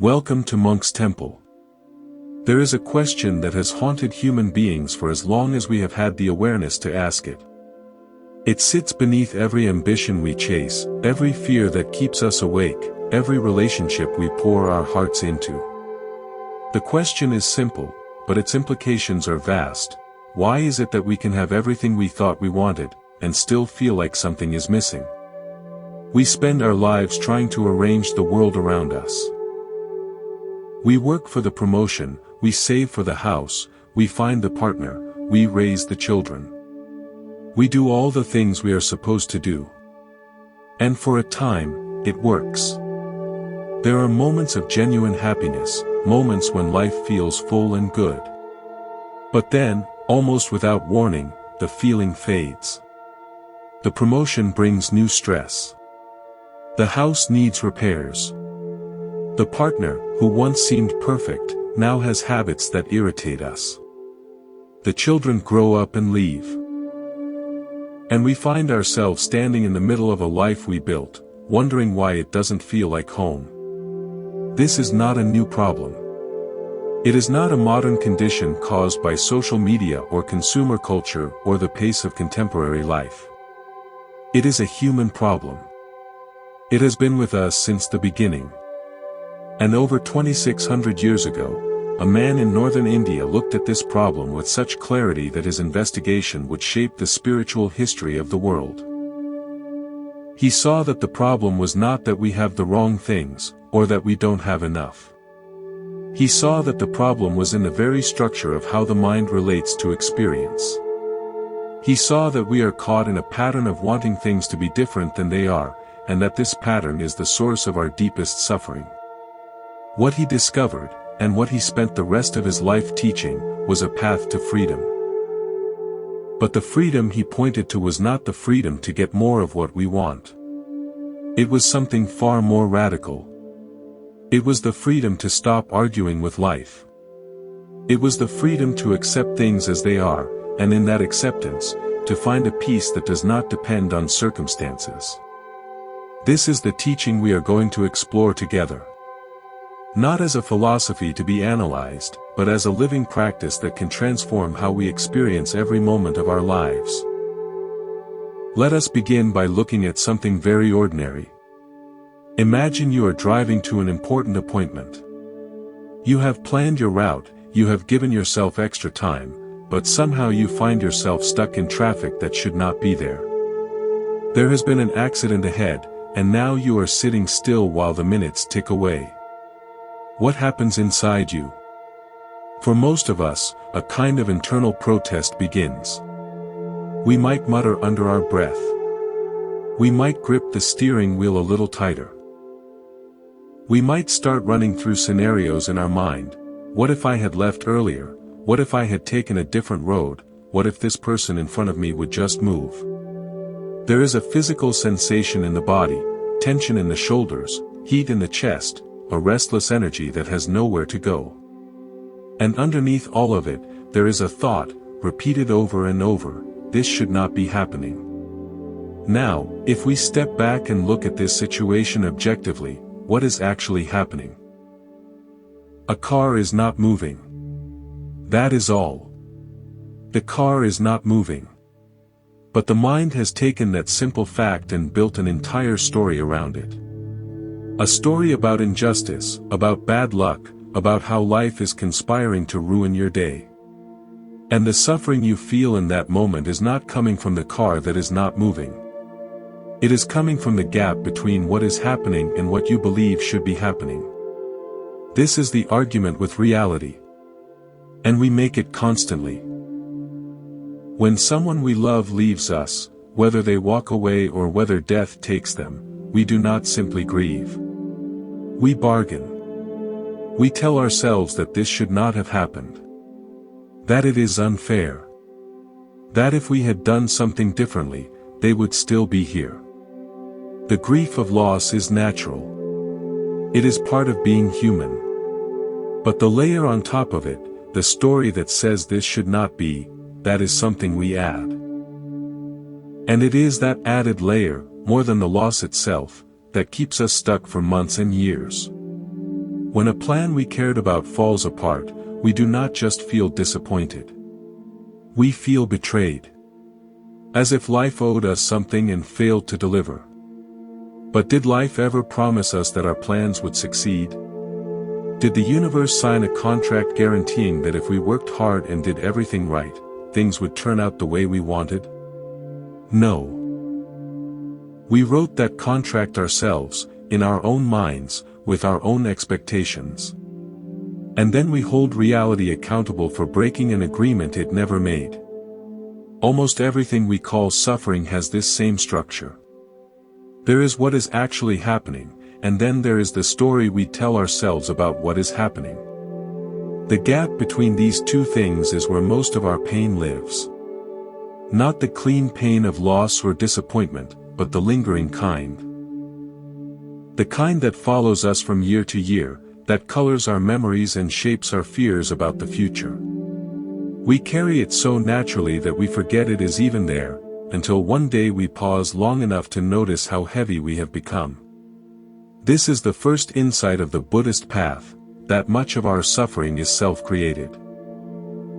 Welcome to Monk's Temple. There is a question that has haunted human beings for as long as we have had the awareness to ask it. It sits beneath every ambition we chase, every fear that keeps us awake, every relationship we pour our hearts into. The question is simple, but its implications are vast. Why is it that we can have everything we thought we wanted, and still feel like something is missing? We spend our lives trying to arrange the world around us. We work for the promotion, we save for the house, we find the partner, we raise the children. We do all the things we are supposed to do. And for a time, it works. There are moments of genuine happiness, moments when life feels full and good. But then, almost without warning, the feeling fades. The promotion brings new stress. The house needs repairs. The partner, who once seemed perfect, now has habits that irritate us. The children grow up and leave. And we find ourselves standing in the middle of a life we built, wondering why it doesn't feel like home. This is not a new problem. It is not a modern condition caused by social media or consumer culture or the pace of contemporary life. It is a human problem. It has been with us since the beginning. And over 2,600 years ago, a man in northern India looked at this problem with such clarity that his investigation would shape the spiritual history of the world. He saw that the problem was not that we have the wrong things, or that we don't have enough. He saw that the problem was in the very structure of how the mind relates to experience. He saw that we are caught in a pattern of wanting things to be different than they are, and that this pattern is the source of our deepest suffering. What he discovered, and what he spent the rest of his life teaching, was a path to freedom. But the freedom he pointed to was not the freedom to get more of what we want. It was something far more radical. It was the freedom to stop arguing with life. It was the freedom to accept things as they are, and in that acceptance, to find a peace that does not depend on circumstances. This is the teaching we are going to explore together. Not as a philosophy to be analyzed, but as a living practice that can transform how we experience every moment of our lives. Let us begin by looking at something very ordinary. Imagine you are driving to an important appointment. You have planned your route, you have given yourself extra time, but somehow you find yourself stuck in traffic that should not be there. There has been an accident ahead, and now you are sitting still while the minutes tick away. What happens inside you? For most of us, a kind of internal protest begins. We might mutter under our breath. We might grip the steering wheel a little tighter. We might start running through scenarios in our mind. What if I had left earlier? What if I had taken a different road? What if this person in front of me would just move? There is a physical sensation in the body, tension in the shoulders, heat in the chest, a restless energy that has nowhere to go. And underneath all of it, there is a thought, repeated over and over, this should not be happening. Now, if we step back and look at this situation objectively, what is actually happening? A car is not moving. That is all. The car is not moving. But the mind has taken that simple fact and built an entire story around it. A story about injustice, about bad luck, about how life is conspiring to ruin your day. And the suffering you feel in that moment is not coming from the car that is not moving. It is coming from the gap between what is happening and what you believe should be happening. This is the argument with reality. And we make it constantly. When someone we love leaves us, whether they walk away or whether death takes them, we do not simply grieve. We bargain. We tell ourselves that this should not have happened. That it is unfair. That if we had done something differently, they would still be here. The grief of loss is natural. It is part of being human. But the layer on top of it, the story that says this should not be, that is something we add. And it is that added layer, more than the loss itself, that keeps us stuck for months and years. When a plan we cared about falls apart, we do not just feel disappointed. We feel betrayed. As if life owed us something and failed to deliver. But did life ever promise us that our plans would succeed? Did the universe sign a contract guaranteeing that if we worked hard and did everything right, things would turn out the way we wanted? No. We wrote that contract ourselves, in our own minds, with our own expectations. And then we hold reality accountable for breaking an agreement it never made. Almost everything we call suffering has this same structure. There is what is actually happening, and then there is the story we tell ourselves about what is happening. The gap between these two things is where most of our pain lives. Not the clean pain of loss or disappointment, but the lingering kind. The kind that follows us from year to year, that colors our memories and shapes our fears about the future. We carry it so naturally that we forget it is even there, until one day we pause long enough to notice how heavy we have become. This is the first insight of the Buddhist path, that much of our suffering is self-created.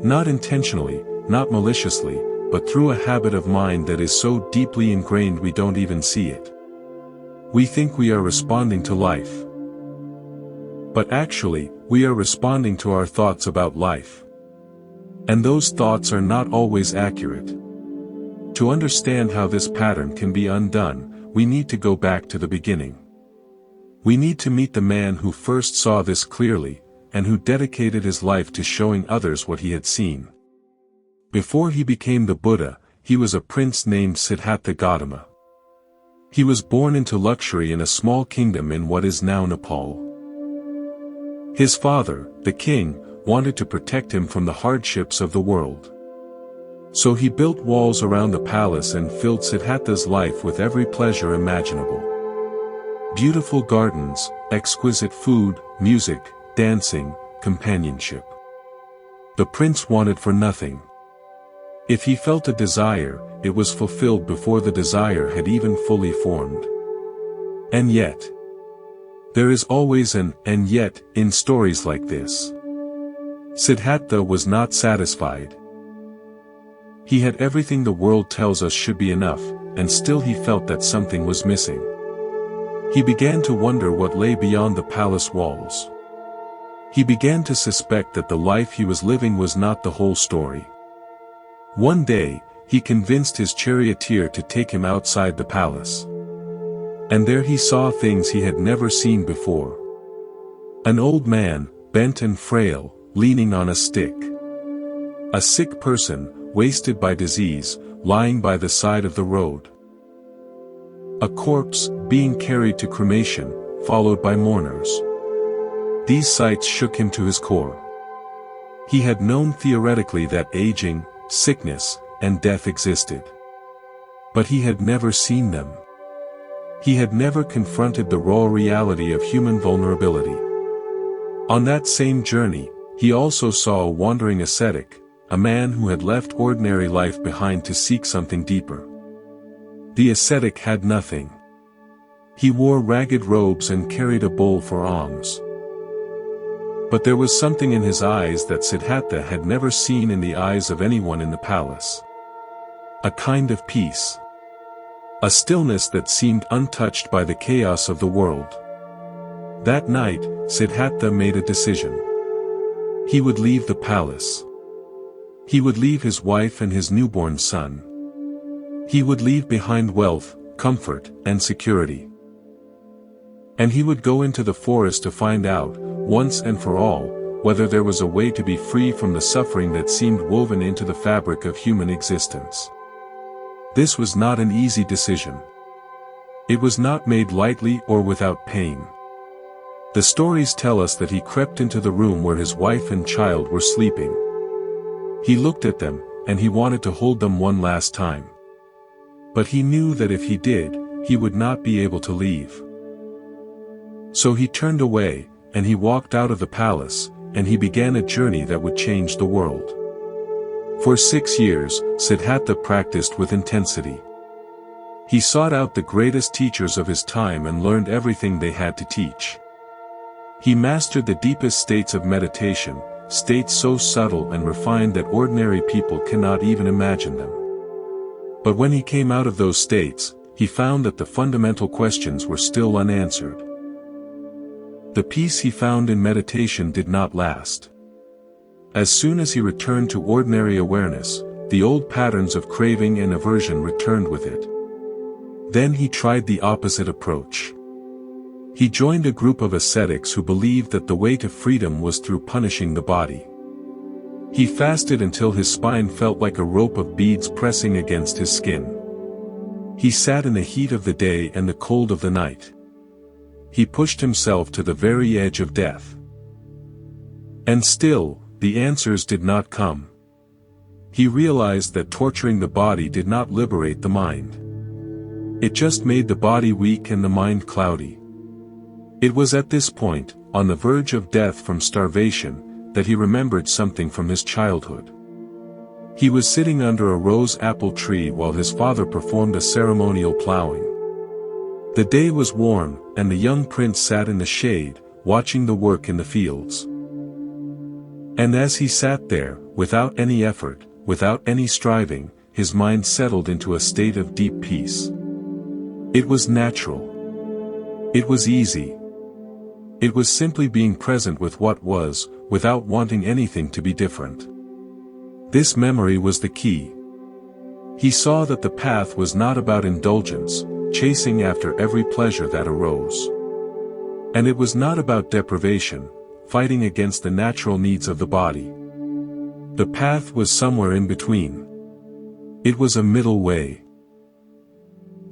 Not intentionally, not maliciously, but through a habit of mind that is so deeply ingrained we don't even see it. We think we are responding to life. But actually, we are responding to our thoughts about life. And those thoughts are not always accurate. To understand how this pattern can be undone, we need to go back to the beginning. We need to meet the man who first saw this clearly, and who dedicated his life to showing others what he had seen. Before he became the Buddha, he was a prince named Siddhartha Gautama. He was born into luxury in a small kingdom in what is now Nepal. His father, the king, wanted to protect him from the hardships of the world. So he built walls around the palace and filled Siddhartha's life with every pleasure imaginable. Beautiful gardens, exquisite food, music, dancing, companionship. The prince wanted for nothing. If he felt a desire, it was fulfilled before the desire had even fully formed. And yet, there is always an "and yet" in stories like this. Siddhartha was not satisfied. He had everything the world tells us should be enough, and still he felt that something was missing. He began to wonder what lay beyond the palace walls. He began to suspect that the life he was living was not the whole story. One day, he convinced his charioteer to take him outside the palace. And there he saw things he had never seen before. An old man, bent and frail, leaning on a stick. A sick person, wasted by disease, lying by the side of the road. A corpse, being carried to cremation, followed by mourners. These sights shook him to his core. He had known theoretically that aging, sickness, and death existed. But he had never seen them. He had never confronted the raw reality of human vulnerability. On that same journey, he also saw a wandering ascetic, a man who had left ordinary life behind to seek something deeper. The ascetic had nothing. He wore ragged robes and carried a bowl for alms. But there was something in his eyes that Siddhartha had never seen in the eyes of anyone in the palace. A kind of peace. A stillness that seemed untouched by the chaos of the world. That night, Siddhartha made a decision. He would leave the palace. He would leave his wife and his newborn son. He would leave behind wealth, comfort, and security. And he would go into the forest to find out, once and for all, whether there was a way to be free from the suffering that seemed woven into the fabric of human existence. This was not an easy decision. It was not made lightly or without pain. The stories tell us that he crept into the room where his wife and child were sleeping. He looked at them, and he wanted to hold them one last time. But he knew that if he did, he would not be able to leave. So he turned away, and he walked out of the palace, and he began a journey that would change the world. For 6 years, Siddhartha practiced with intensity. He sought out the greatest teachers of his time and learned everything they had to teach. He mastered the deepest states of meditation, states so subtle and refined that ordinary people cannot even imagine them. But when he came out of those states, he found that the fundamental questions were still unanswered. The peace he found in meditation did not last. As soon as he returned to ordinary awareness, the old patterns of craving and aversion returned with it. Then he tried the opposite approach. He joined a group of ascetics who believed that the way to freedom was through punishing the body. He fasted until his spine felt like a rope of beads pressing against his skin. He sat in the heat of the day and the cold of the night. He pushed himself to the very edge of death. And still, the answers did not come. He realized that torturing the body did not liberate the mind. It just made the body weak and the mind cloudy. It was at this point, on the verge of death from starvation, that he remembered something from his childhood. He was sitting under a rose apple tree while his father performed a ceremonial plowing. The day was warm, and the young prince sat in the shade, watching the work in the fields. And as he sat there, without any effort, without any striving, his mind settled into a state of deep peace. It was natural. It was easy. It was simply being present with what was, without wanting anything to be different. This memory was the key. He saw that the path was not about indulgence, chasing after every pleasure that arose. And it was not about deprivation, fighting against the natural needs of the body. The path was somewhere in between. It was a middle way.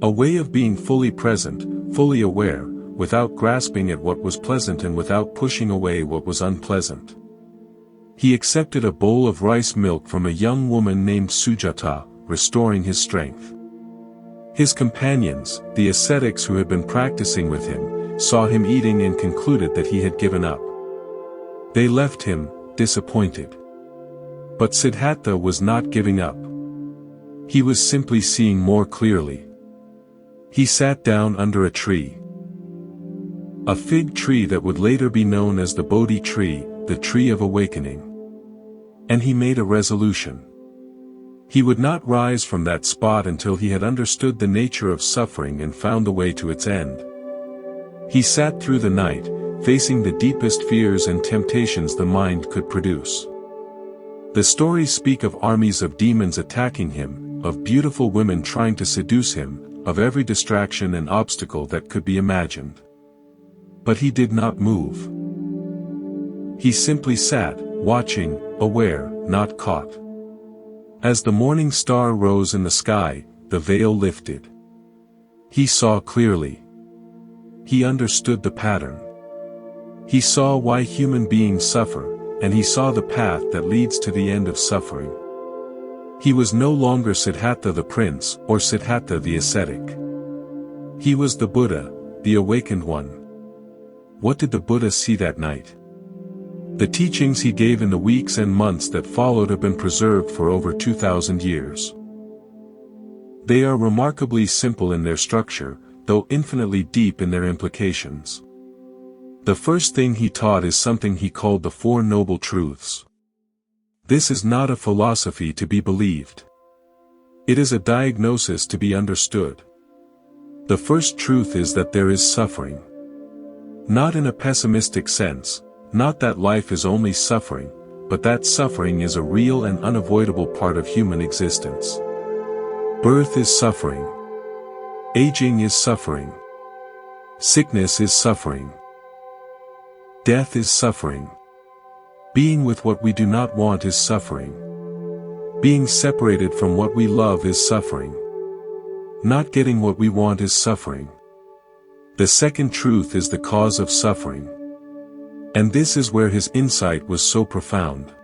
A way of being fully present, fully aware, without grasping at what was pleasant and without pushing away what was unpleasant. He accepted a bowl of rice milk from a young woman named Sujata, restoring his strength. His companions, the ascetics who had been practicing with him, saw him eating and concluded that he had given up. They left him, disappointed. But Siddhartha was not giving up. He was simply seeing more clearly. He sat down under a tree. A fig tree that would later be known as the Bodhi tree, the tree of awakening. And he made a resolution. He would not rise from that spot until he had understood the nature of suffering and found the way to its end. He sat through the night, facing the deepest fears and temptations the mind could produce. The stories speak of armies of demons attacking him, of beautiful women trying to seduce him, of every distraction and obstacle that could be imagined. But he did not move. He simply sat, watching, aware, not caught. As the morning star rose in the sky, the veil lifted. He saw clearly. He understood the pattern. He saw why human beings suffer, and he saw the path that leads to the end of suffering. He was no longer Siddhartha the prince, or Siddhartha the ascetic. He was the Buddha, the awakened one. What did the Buddha see that night? The teachings he gave in the weeks and months that followed have been preserved for over 2,000 years. They are remarkably simple in their structure, though infinitely deep in their implications. The first thing he taught is something he called the Four Noble Truths. This is not a philosophy to be believed. It is a diagnosis to be understood. The first truth is that there is suffering. Not in a pessimistic sense, not that life is only suffering, but that suffering is a real and unavoidable part of human existence. Birth is suffering. Aging is suffering. Sickness is suffering. Death is suffering. Being with what we do not want is suffering. Being separated from what we love is suffering. Not getting what we want is suffering. The second truth is the cause of suffering. And this is where his insight was so profound.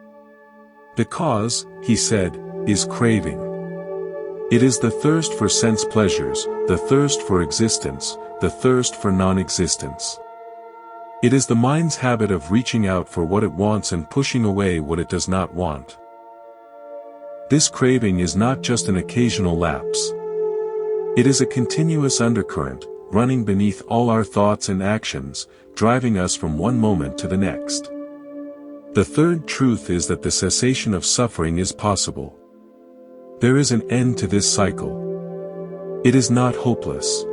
The cause, he said, is craving. It is the thirst for sense pleasures, the thirst for existence, the thirst for non-existence. It is the mind's habit of reaching out for what it wants and pushing away what it does not want. This craving is not just an occasional lapse. It is a continuous undercurrent, running beneath all our thoughts and actions, driving us from one moment to the next. The third truth is that the cessation of suffering is possible. There is an end to this cycle. It is not hopeless.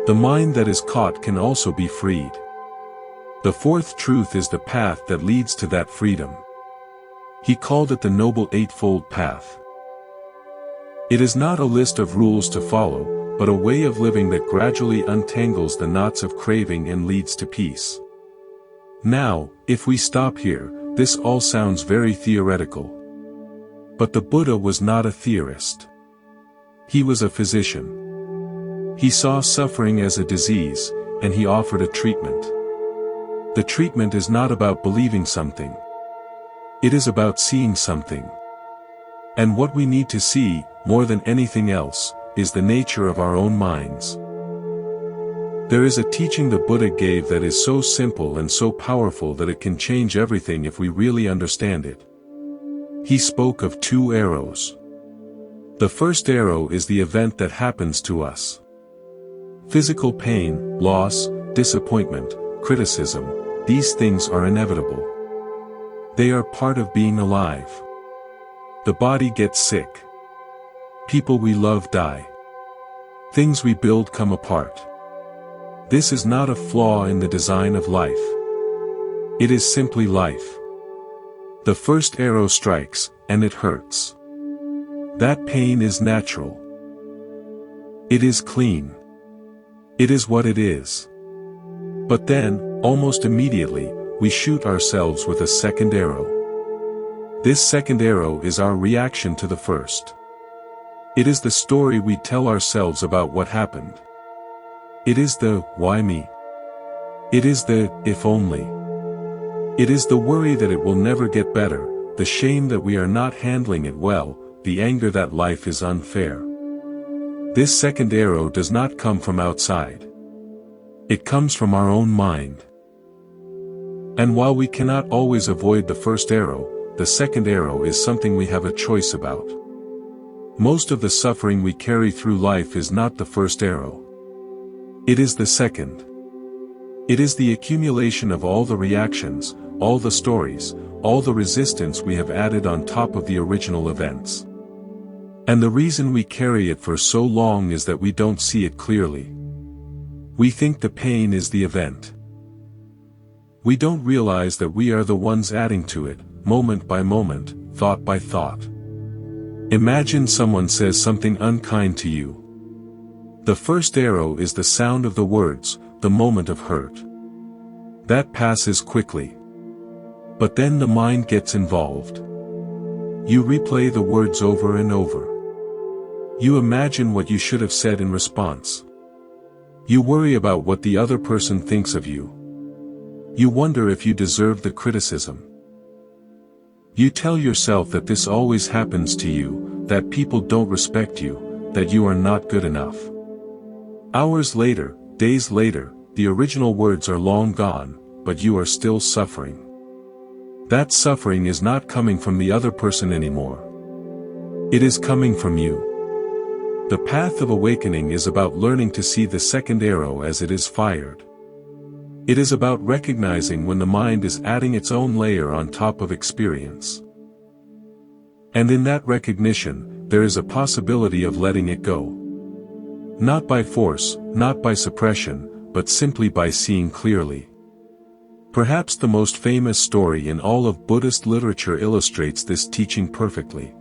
The mind that is caught can also be freed. The fourth truth is the path that leads to that freedom. He called it the Noble Eightfold Path. It is not a list of rules to follow, but a way of living that gradually untangles the knots of craving and leads to peace. Now, if we stop here, this all sounds very theoretical. But the Buddha was not a theorist. He was a physician. He saw suffering as a disease, and he offered a treatment. The treatment is not about believing something. It is about seeing something. And what we need to see, more than anything else, is the nature of our own minds. There is a teaching the Buddha gave that is so simple and so powerful that it can change everything if we really understand it. He spoke of two arrows. The first arrow is the event that happens to us. Physical pain, loss, disappointment, criticism, these things are inevitable. They are part of being alive. The body gets sick. People we love die. Things we build come apart. This is not a flaw in the design of life. It is simply life. The first arrow strikes, and it hurts. That pain is natural. It is clean. It is what it is. But then, almost immediately, we shoot ourselves with a second arrow. This second arrow is our reaction to the first. It is the story we tell ourselves about what happened. It is the, why me? It is the, if only. It is the worry that it will never get better, the shame that we are not handling it well, the anger that life is unfair. This second arrow does not come from outside. It comes from our own mind. And while we cannot always avoid the first arrow, the second arrow is something we have a choice about. Most of the suffering we carry through life is not the first arrow. It is the second. It is the accumulation of all the reactions, all the stories, all the resistance we have added on top of the original events. And the reason we carry it for so long is that we don't see it clearly. We think the pain is the event. We don't realize that we are the ones adding to it, moment by moment, thought by thought. Imagine someone says something unkind to you. The first arrow is the sound of the words, the moment of hurt. That passes quickly. But then the mind gets involved. You replay the words over and over. You imagine what you should have said in response. You worry about what the other person thinks of you. You wonder if you deserve the criticism. You tell yourself that this always happens to you, that people don't respect you, that you are not good enough. Hours later, days later, the original words are long gone, but you are still suffering. That suffering is not coming from the other person anymore. It is coming from you. The path of awakening is about learning to see the second arrow as it is fired. It is about recognizing when the mind is adding its own layer on top of experience. And in that recognition, there is a possibility of letting it go. Not by force, not by suppression, but simply by seeing clearly. Perhaps the most famous story in all of Buddhist literature illustrates this teaching perfectly.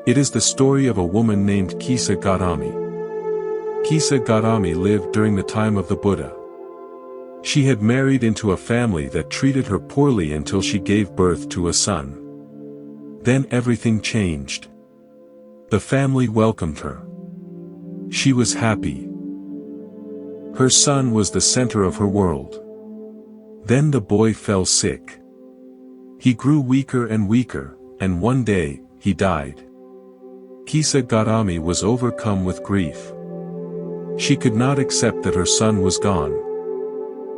It is the story of a woman named Kisa Gautami. Kisa Gautami lived during the time of the Buddha. She had married into a family that treated her poorly until she gave birth to a son. Then everything changed. The family welcomed her. She was happy. Her son was the center of her world. Then the boy fell sick. He grew weaker and weaker, and one day, he died. Kisa Gautami was overcome with grief. She could not accept that her son was gone.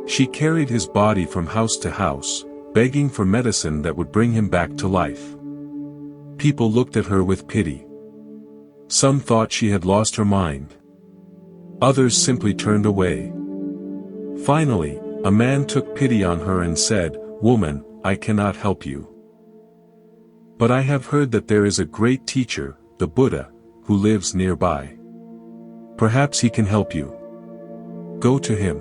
She carried his body from house to house, begging for medicine that would bring him back to life. People looked at her with pity. Some thought she had lost her mind. Others simply turned away. Finally, a man took pity on her and said, "Woman, I cannot help you. But I have heard that there is a great teacher, the Buddha, who lives nearby. Perhaps he can help you. Go to him."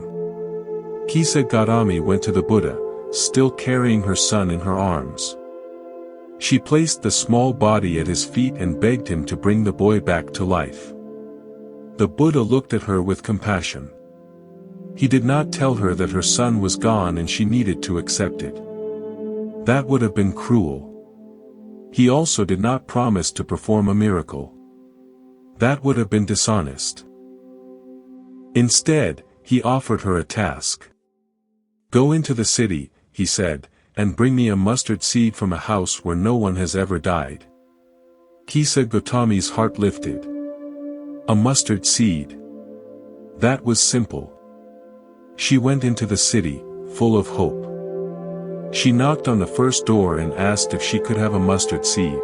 Kisa Gautami went to the Buddha, still carrying her son in her arms. She placed the small body at his feet and begged him to bring the boy back to life. The Buddha looked at her with compassion. He did not tell her that her son was gone and she needed to accept it. That would have been cruel. He also did not promise to perform a miracle. That would have been dishonest. Instead, he offered her a task. "Go into the city," he said, "and bring me a mustard seed from a house where no one has ever died." Kisa Gautami's heart lifted. A mustard seed. That was simple. She went into the city, full of hope. She knocked on the first door and asked if she could have a mustard seed.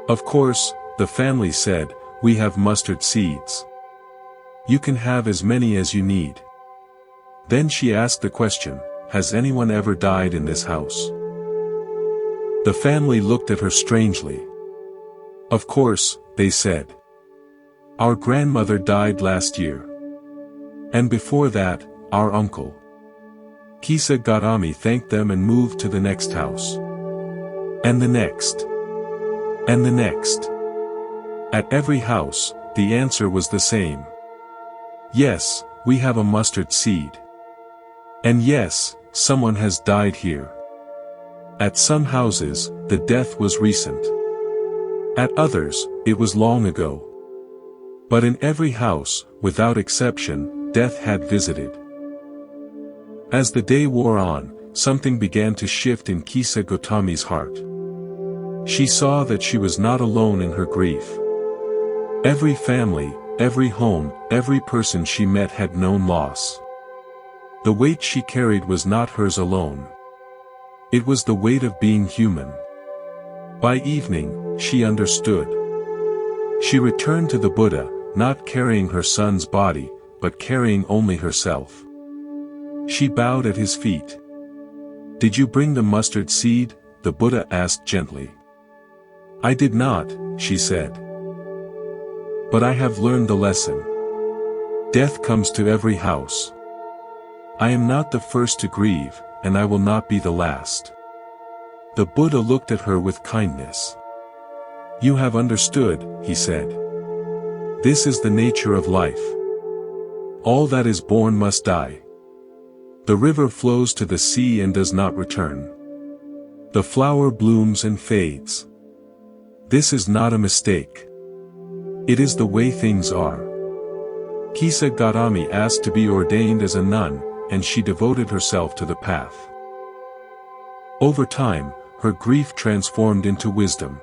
Of course, the family said, "We have mustard seeds. You can have as many as you need." Then she asked the question, "Has anyone ever died in this house?" The family looked at her strangely. "Of course," they said. "Our grandmother died last year. And before that, our uncle." Kisa Gautami thanked them and moved to the next house. And the next. And the next. At every house, the answer was the same. "Yes, we have a mustard seed. And yes, someone has died here." At some houses, the death was recent. At others, it was long ago. But in every house, without exception, death had visited. As the day wore on, something began to shift in Kisa Gautami's heart. She saw that she was not alone in her grief. Every family, every home, every person she met had known loss. The weight she carried was not hers alone. It was the weight of being human. By evening, she understood. She returned to the Buddha, not carrying her son's body, but carrying only herself. She bowed at his feet. "Did you bring the mustard seed?" the Buddha asked gently. "I did not," she said. "But I have learned the lesson. Death comes to every house. I am not the first to grieve, and I will not be the last." The Buddha looked at her with kindness. "You have understood," he said. "This is the nature of life. All that is born must die. The river flows to the sea and does not return. The flower blooms and fades. This is not a mistake. It is the way things are." Kisa Gautami asked to be ordained as a nun, and she devoted herself to the path. Over time, her grief transformed into wisdom.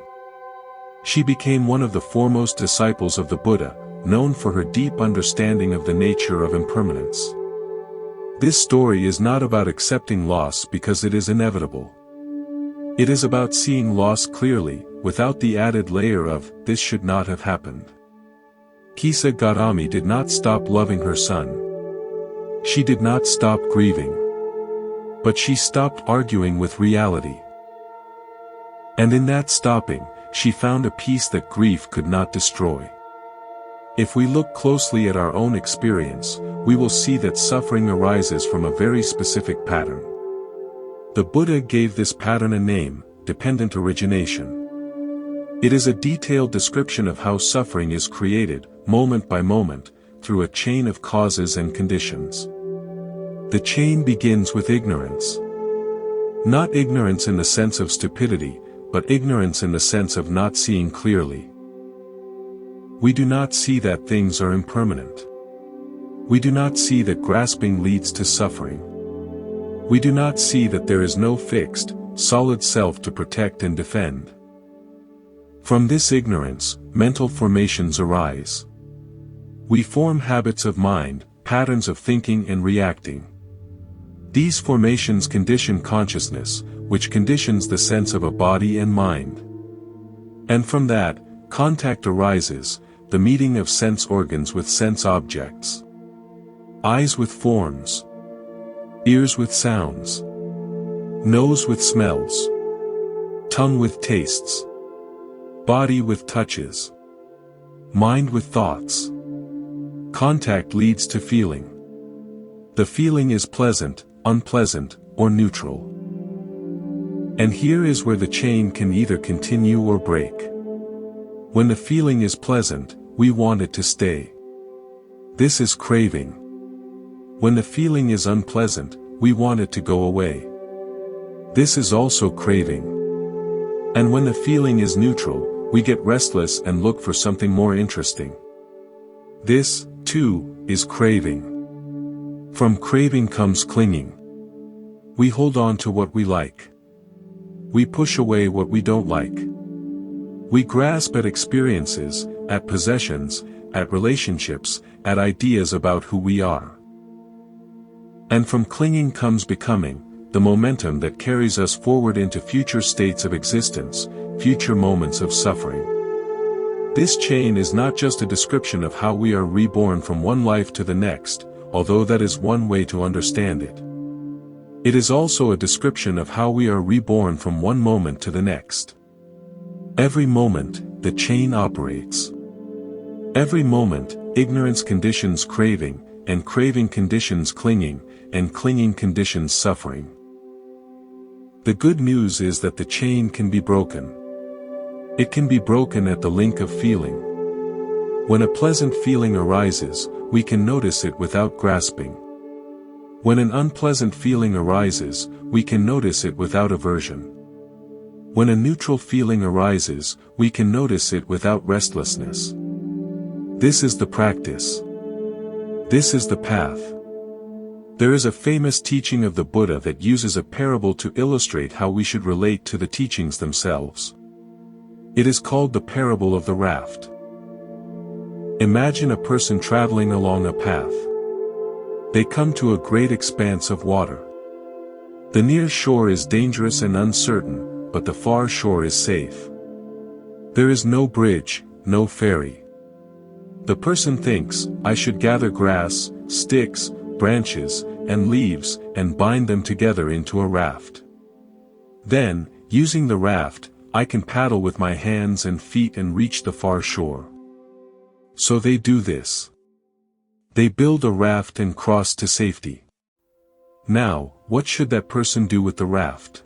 She became one of the foremost disciples of the Buddha, known for her deep understanding of the nature of impermanence. This story is not about accepting loss because it is inevitable. It is about seeing loss clearly, without the added layer of, "This should not have happened." Kisa Gautami did not stop loving her son. She did not stop grieving. But she stopped arguing with reality. And in that stopping, she found a peace that grief could not destroy. If we look closely at our own experience, we will see that suffering arises from a very specific pattern. The Buddha gave this pattern a name, dependent origination. It is a detailed description of how suffering is created, moment by moment, through a chain of causes and conditions. The chain begins with ignorance. Not ignorance in the sense of stupidity, but ignorance in the sense of not seeing clearly. We do not see that things are impermanent. We do not see that grasping leads to suffering. We do not see that there is no fixed, solid self to protect and defend. From this ignorance, mental formations arise. We form habits of mind, patterns of thinking and reacting. These formations condition consciousness, which conditions the sense of a body and mind. And from that, contact arises, the meeting of sense organs with sense objects. Eyes with forms. Ears with sounds. Nose with smells. Tongue with tastes. Body with touches. Mind with thoughts. Contact leads to feeling. The feeling is pleasant, unpleasant, or neutral. And here is where the chain can either continue or break. When the feeling is pleasant, we want it to stay. This is craving. When the feeling is unpleasant, we want it to go away. This is also craving. And when the feeling is neutral, we get restless and look for something more interesting. This, too, is craving. From craving comes clinging. We hold on to what we like. We push away what we don't like. We grasp at experiences, at possessions, at relationships, at ideas about who we are. And from clinging comes becoming, the momentum that carries us forward into future states of existence, future moments of suffering. This chain is not just a description of how we are reborn from one life to the next, although that is one way to understand it. It is also a description of how we are reborn from one moment to the next. Every moment, the chain operates. Every moment, ignorance conditions craving, and craving conditions clinging, and clinging conditions suffering. The good news is that the chain can be broken. It can be broken at the link of feeling. When a pleasant feeling arises, we can notice it without grasping. When an unpleasant feeling arises, we can notice it without aversion. When a neutral feeling arises, we can notice it without restlessness. This is the practice. This is the path. There is a famous teaching of the Buddha that uses a parable to illustrate how we should relate to the teachings themselves. It is called the parable of the raft. Imagine a person traveling along a path. They come to a great expanse of water. The near shore is dangerous and uncertain, but the far shore is safe. There is no bridge, no ferry. The person thinks, I should gather grass, sticks, branches, and leaves, and bind them together into a raft. Then, using the raft, I can paddle with my hands and feet and reach the far shore. So they do this. They build a raft and cross to safety. Now, what should that person do with the raft?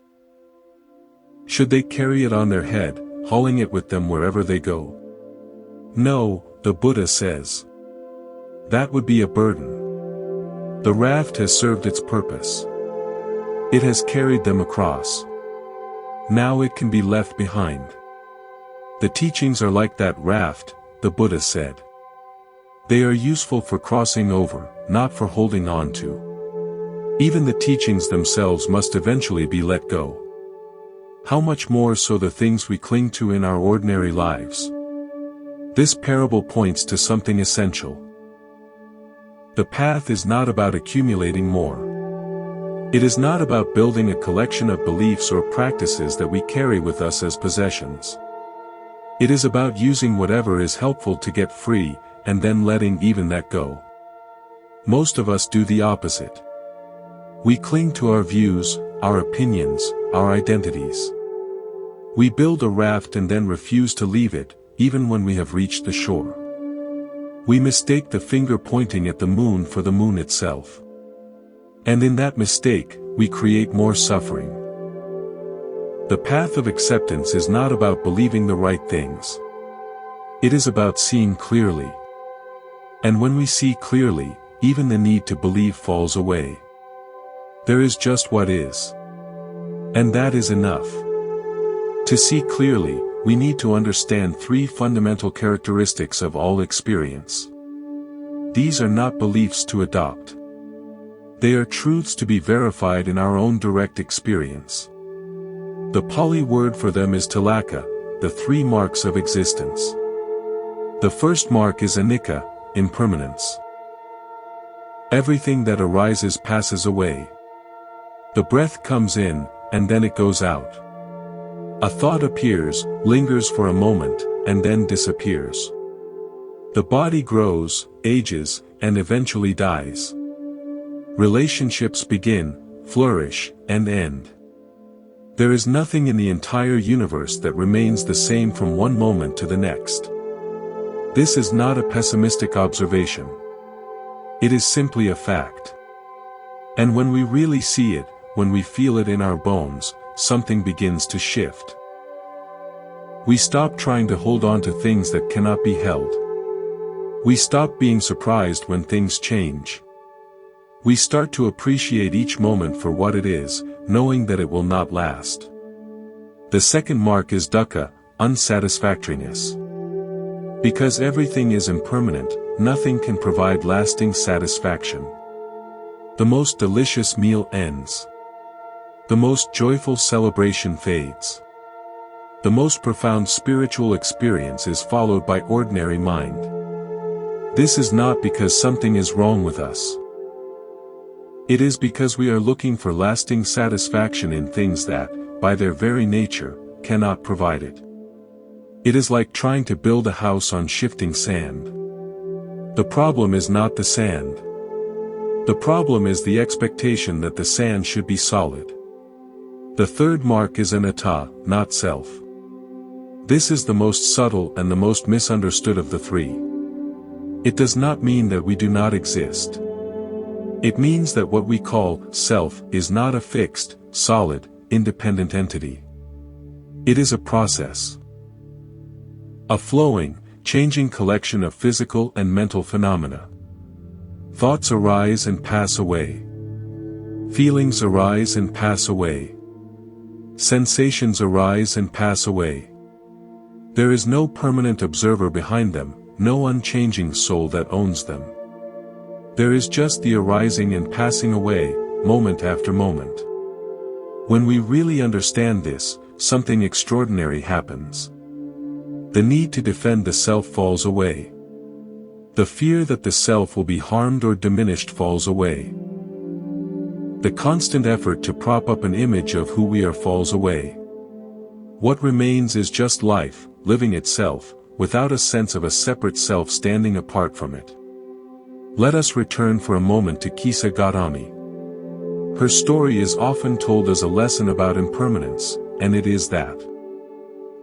Should they carry it on their head, hauling it with them wherever they go? No, the Buddha says. That would be a burden. The raft has served its purpose. It has carried them across. Now it can be left behind. The teachings are like that raft, the Buddha said. They are useful for crossing over, not for holding on to. Even the teachings themselves must eventually be let go. How much more so the things we cling to in our ordinary lives? This parable points to something essential. The path is not about accumulating more. It is not about building a collection of beliefs or practices that we carry with us as possessions. It is about using whatever is helpful to get free, and then letting even that go. Most of us do the opposite. We cling to our views, our opinions, our identities. We build a raft and then refuse to leave it, even when we have reached the shore. We mistake the finger pointing at the moon for the moon itself. And in that mistake, we create more suffering. The path of acceptance is not about believing the right things. It is about seeing clearly. And when we see clearly, even the need to believe falls away. There is just what is. And that is enough. To see clearly, we need to understand three fundamental characteristics of all experience. These are not beliefs to adopt. They are truths to be verified in our own direct experience. The Pali word for them is tilaka, the three marks of existence. The first mark is anicca, impermanence. Everything that arises passes away. The breath comes in, and then it goes out. A thought appears, lingers for a moment, and then disappears. The body grows, ages, and eventually dies. Relationships begin, flourish, and end. There is nothing in the entire universe that remains the same from one moment to the next. This is not a pessimistic observation. It is simply a fact. And when we really see it, when we feel it in our bones, something begins to shift. We stop trying to hold on to things that cannot be held. We stop being surprised when things change. We start to appreciate each moment for what it is, knowing that it will not last. The second mark is dukkha, unsatisfactoriness. Because everything is impermanent, nothing can provide lasting satisfaction. The most delicious meal ends. The most joyful celebration fades. The most profound spiritual experience is followed by ordinary mind. This is not because something is wrong with us. It is because we are looking for lasting satisfaction in things that, by their very nature, cannot provide it. It is like trying to build a house on shifting sand. The problem is not the sand. The problem is the expectation that the sand should be solid. The third mark is anatta, not self. This is the most subtle and the most misunderstood of the three. It does not mean that we do not exist. It means that what we call self is not a fixed, solid, independent entity. It is a process. A flowing, changing collection of physical and mental phenomena. Thoughts arise and pass away. Feelings arise and pass away. Sensations arise and pass away. There is no permanent observer behind them, no unchanging soul that owns them. There is just the arising and passing away, moment after moment. When we really understand this, something extraordinary happens. The need to defend the self falls away. The fear that the self will be harmed or diminished falls away. The constant effort to prop up an image of who we are falls away. What remains is just life, living itself, without a sense of a separate self standing apart from it. Let us return for a moment to Kisa Gautami. Her story is often told as a lesson about impermanence, and it is that.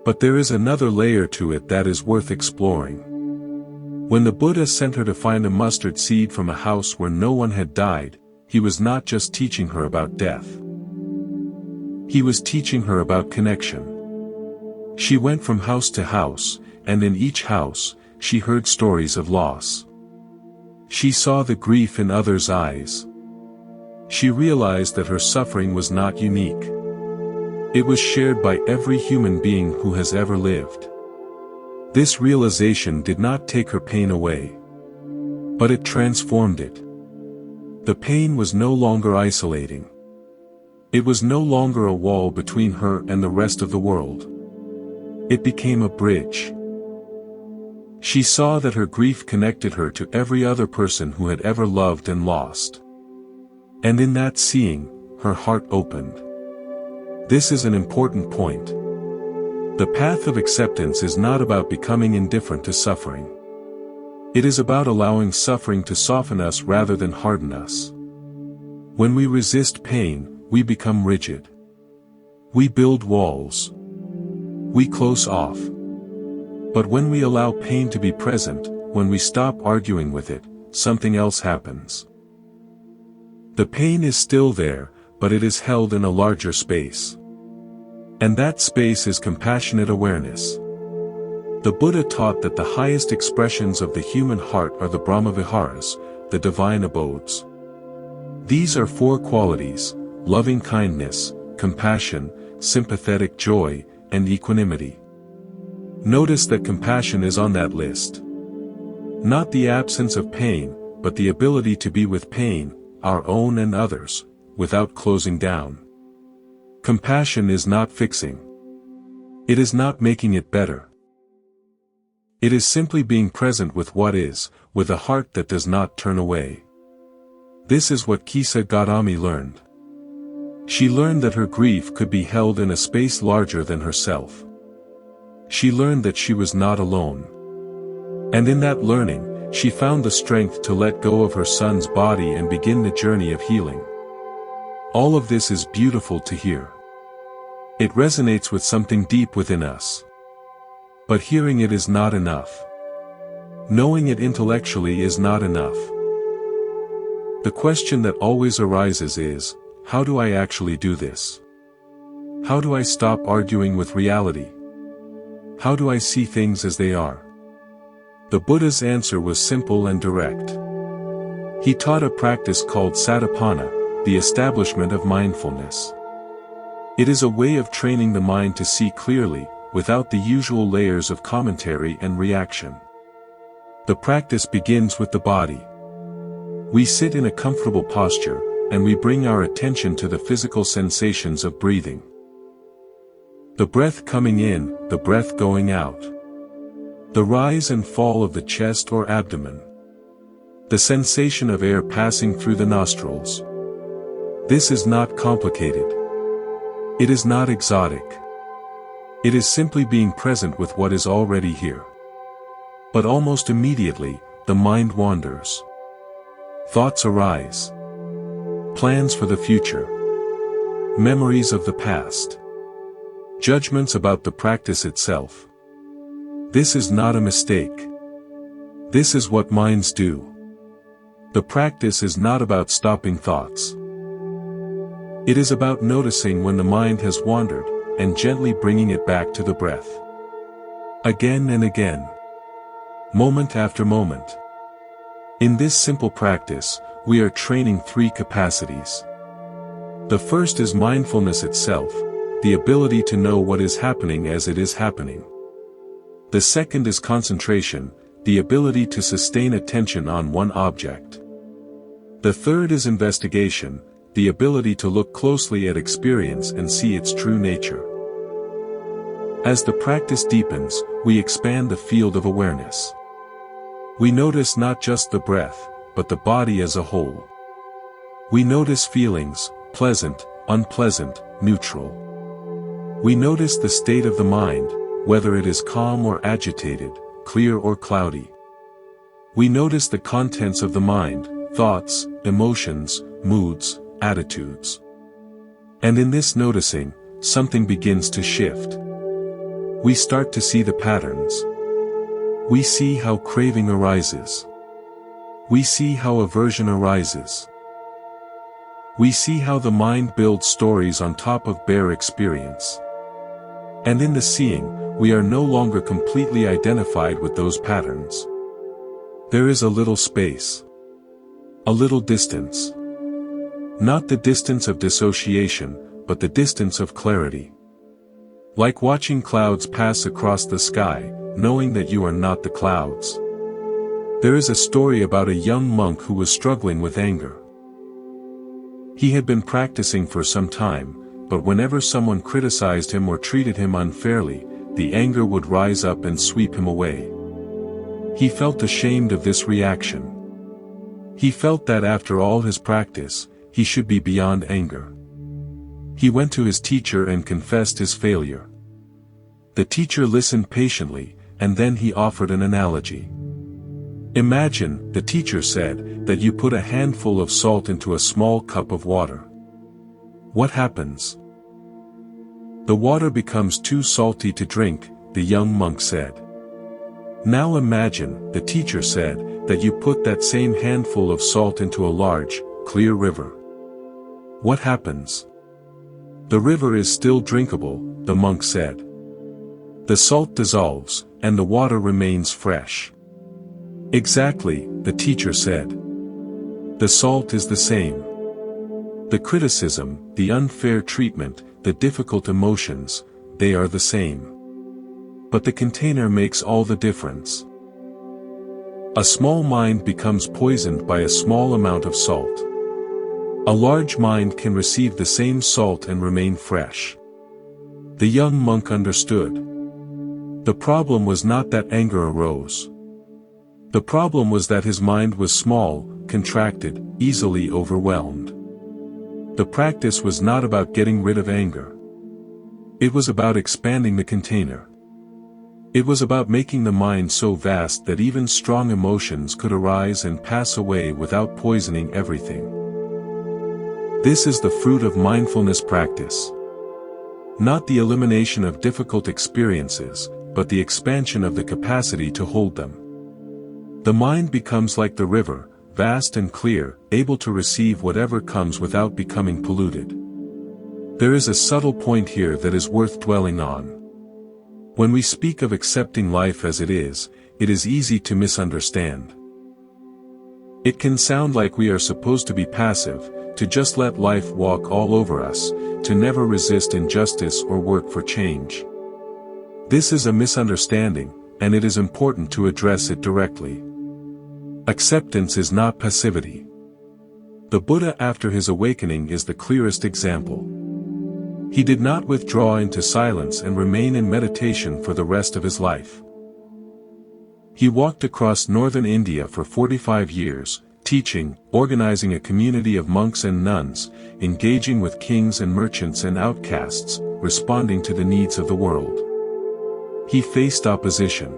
But there is another layer to it that is worth exploring. When the Buddha sent her to find a mustard seed from a house where no one had died, he was not just teaching her about death. He was teaching her about connection. She went from house to house, and in each house, she heard stories of loss. She saw the grief in others' eyes. She realized that her suffering was not unique. It was shared by every human being who has ever lived. This realization did not take her pain away. But it transformed it. The pain was no longer isolating. It was no longer a wall between her and the rest of the world. It became a bridge. She saw that her grief connected her to every other person who had ever loved and lost. And in that seeing, her heart opened. This is an important point. The path of acceptance is not about becoming indifferent to suffering. It is about allowing suffering to soften us rather than harden us. When we resist pain, we become rigid. We build walls. We close off. But when we allow pain to be present, when we stop arguing with it, something else happens. The pain is still there, but it is held in a larger space. And that space is compassionate awareness. The Buddha taught that the highest expressions of the human heart are the Brahmaviharas, the divine abodes. These are four qualities: loving kindness, compassion, sympathetic joy, and equanimity. Notice that compassion is on that list. Not the absence of pain, but the ability to be with pain, our own and others, without closing down. Compassion is not fixing. It is not making it better. It is simply being present with what is, with a heart that does not turn away. This is what Kisa Gautami learned. She learned that her grief could be held in a space larger than herself. She learned that she was not alone. And in that learning, she found the strength to let go of her son's body and begin the journey of healing. All of this is beautiful to hear. It resonates with something deep within us. But hearing it is not enough. Knowing it intellectually is not enough. The question that always arises is, how do I actually do this? How do I stop arguing with reality? How do I see things as they are? The Buddha's answer was simple and direct. He taught a practice called satipana, the establishment of mindfulness. It is a way of training the mind to see clearly, without the usual layers of commentary and reaction. The practice begins with the body. We sit in a comfortable posture, and we bring our attention to the physical sensations of breathing. The breath coming in, the breath going out. The rise and fall of the chest or abdomen. The sensation of air passing through the nostrils. This is not complicated. It is not exotic. It is simply being present with what is already here. But almost immediately, the mind wanders. Thoughts arise. Plans for the future. Memories of the past. Judgments about the practice itself. This is not a mistake. This is what minds do. The practice is not about stopping thoughts. It is about noticing when the mind has wandered, and gently bringing it back to the breath. Again and again. Moment after moment. In this simple practice, we are training three capacities. The first is mindfulness itself, the ability to know what is happening as it is happening. The second is concentration, the ability to sustain attention on one object. The third is investigation, the ability to look closely at experience and see its true nature. As the practice deepens, we expand the field of awareness. We notice not just the breath, but the body as a whole. We notice feelings, pleasant, unpleasant, neutral. We notice the state of the mind, whether it is calm or agitated, clear or cloudy. We notice the contents of the mind, thoughts, emotions, moods, attitudes. And in this noticing, something begins to shift. We start to see the patterns. We see how craving arises. We see how aversion arises. We see how the mind builds stories on top of bare experience. And in the seeing, we are no longer completely identified with those patterns. There is a little space. A little distance. Not the distance of dissociation, but the distance of clarity. Like watching clouds pass across the sky, knowing that you are not the clouds. There is a story about a young monk who was struggling with anger. He had been practicing for some time, but whenever someone criticized him or treated him unfairly, the anger would rise up and sweep him away. He felt ashamed of this reaction. He felt that after all his practice, he should be beyond anger. He went to his teacher and confessed his failure. The teacher listened patiently, and then he offered an analogy. Imagine, the teacher said, that you put a handful of salt into a small cup of water. What happens? The water becomes too salty to drink, the young monk said. Now imagine, the teacher said, that you put that same handful of salt into a large, clear river. What happens? The river is still drinkable, the monk said. The salt dissolves, and the water remains fresh. Exactly, the teacher said. The salt is the same. The criticism, the unfair treatment, the difficult emotions, they are the same. But the container makes all the difference. A small mind becomes poisoned by a small amount of salt. A large mind can receive the same salt and remain fresh. The young monk understood. The problem was not that anger arose. The problem was that his mind was small, contracted, easily overwhelmed. The practice was not about getting rid of anger. It was about expanding the container. It was about making the mind so vast that even strong emotions could arise and pass away without poisoning everything. This is the fruit of mindfulness practice. Not the elimination of difficult experiences, but the expansion of the capacity to hold them. The mind becomes like the river, vast and clear, able to receive whatever comes without becoming polluted. There is a subtle point here that is worth dwelling on. When we speak of accepting life as it is easy to misunderstand. It can sound like we are supposed to be passive, to just let life walk all over us, to never resist injustice or work for change. This is a misunderstanding, and it is important to address it directly. Acceptance is not passivity. The Buddha after his awakening is the clearest example. He did not withdraw into silence and remain in meditation for the rest of his life. He walked across northern India for 45 years, teaching, organizing a community of monks and nuns, engaging with kings and merchants and outcasts, responding to the needs of the world. He faced opposition.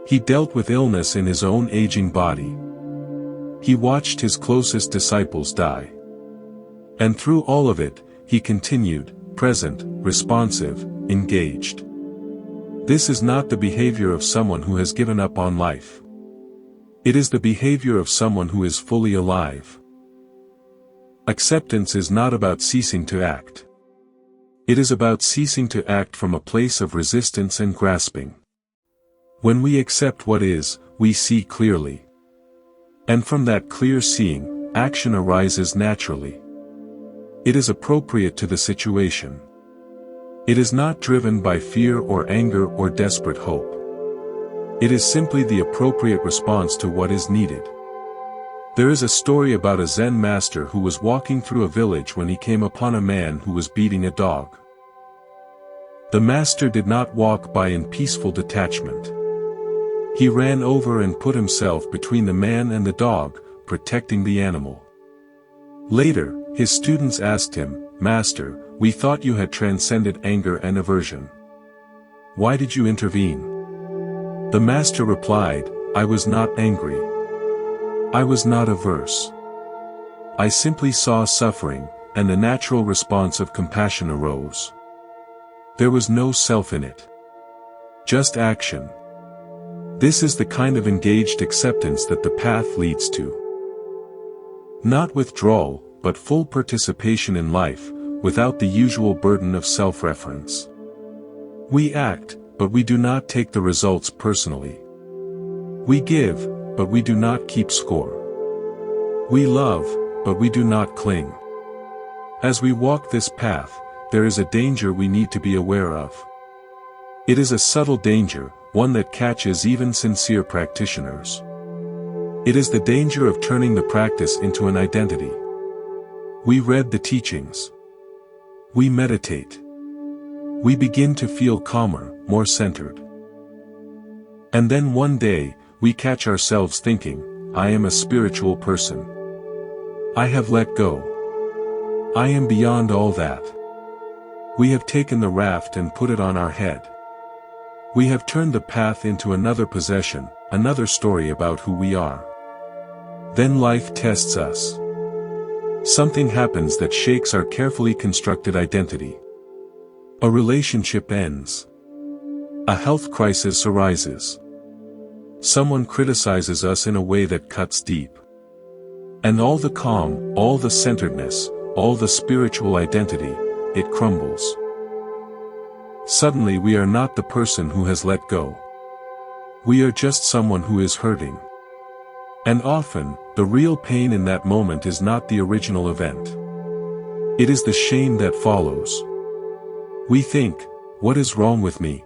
He dealt with illness in his own aging body. He watched his closest disciples die. And through all of it, he continued, present, responsive, engaged. This is not the behavior of someone who has given up on life. It is the behavior of someone who is fully alive. Acceptance is not about ceasing to act. It is about ceasing to act from a place of resistance and grasping. When we accept what is, we see clearly. And from that clear seeing, action arises naturally. It is appropriate to the situation. It is not driven by fear or anger or desperate hope. It is simply the appropriate response to what is needed. There is a story about a Zen master who was walking through a village when he came upon a man who was beating a dog. The master did not walk by in peaceful detachment. He ran over and put himself between the man and the dog, protecting the animal. Later, his students asked him, "Master, we thought you had transcended anger and aversion. Why did you intervene?" The master replied, "I was not angry. I was not averse. I simply saw suffering, and the natural response of compassion arose. There was no self in it. Just action." This is the kind of engaged acceptance that the path leads to. Not withdrawal, but full participation in life, without the usual burden of self-reference. We act, but we do not take the results personally. We give, but we do not keep score. We love, but we do not cling. As we walk this path, there is a danger we need to be aware of. It is a subtle danger, one that catches even sincere practitioners. It is the danger of turning the practice into an identity. We read the teachings. We meditate. We begin to feel calmer, more centered. And then one day, we catch ourselves thinking, "I am a spiritual person. I have let go. I am beyond all that." We have taken the raft and put it on our head. We have turned the path into another possession, another story about who we are. Then life tests us. Something happens that shakes our carefully constructed identity. A relationship ends. A health crisis arises. Someone criticizes us in a way that cuts deep. And all the calm, all the centeredness, all the spiritual identity, it crumbles. Suddenly we are not the person who has let go. We are just someone who is hurting. And often, the real pain in that moment is not the original event. It is the shame that follows. We think, "What is wrong with me?